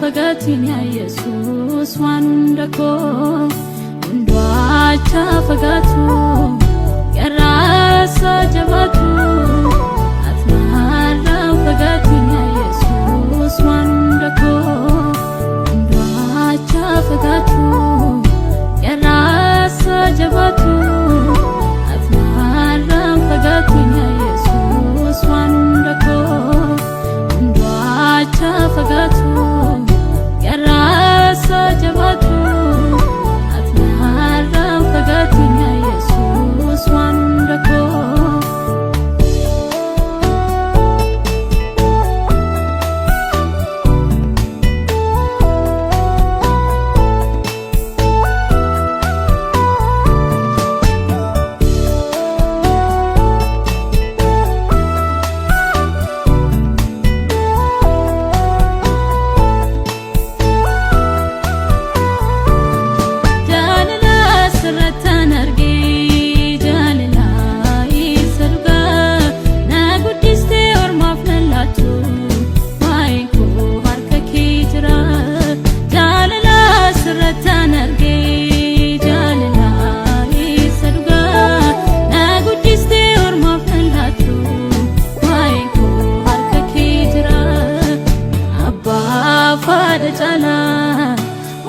fagatin ya Yesus wandako Undwacha fagatu Yarasa jabatu Atnara fagatin ya Yesus wandako Undwacha fagatu Yarasa jabatu Atnara fagatin ya Yesus wandako Undwacha fagatu Yarasa jabatu Atnara fagatin ya Yesus wandako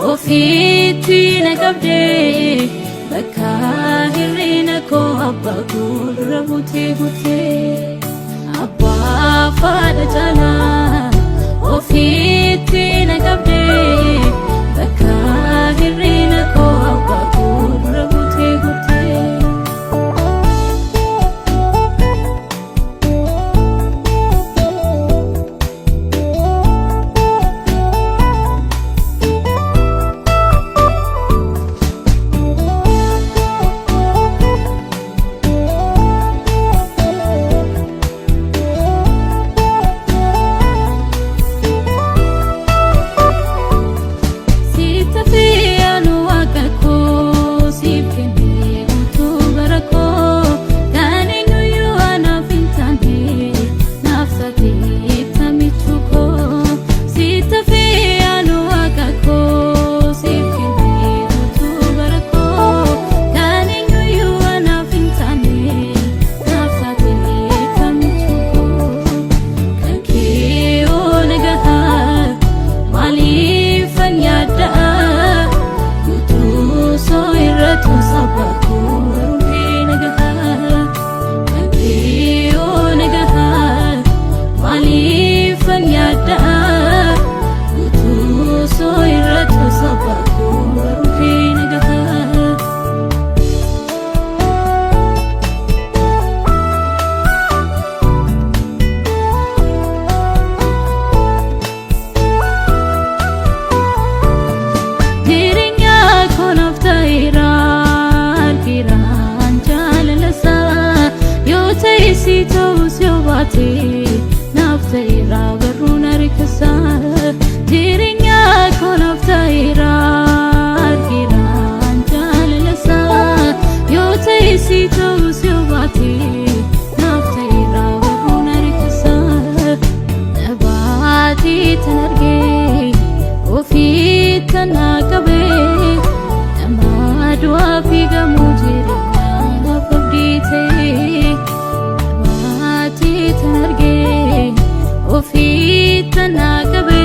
Ofiti nagabde bakahirina ko abba gurra bute abba fada jala ofiti nagabde bakahirina ko abba gurra bute Naftaira baruna rikasa dirinya ko naftaira kiran jalasa yo taisi tawsiyati naftaira baruna rikasa nabati tanarge ofit tanakabe namadwa figa mujira nafdite tanarge ofit tanakabe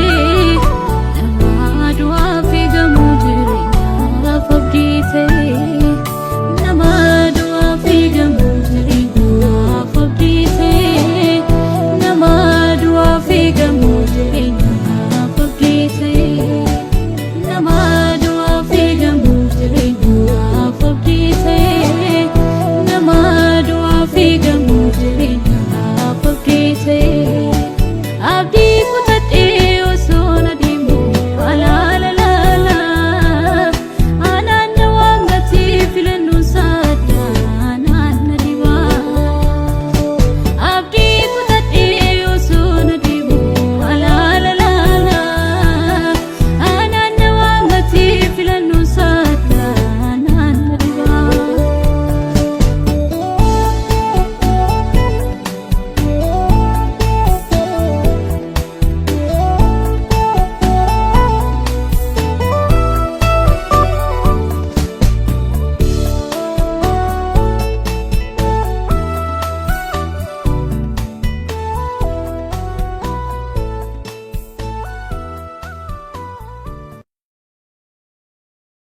namadwa figa mujrinya fabdite namadwa figa mujrinya fabdite namadwa figa mujrinya fabdite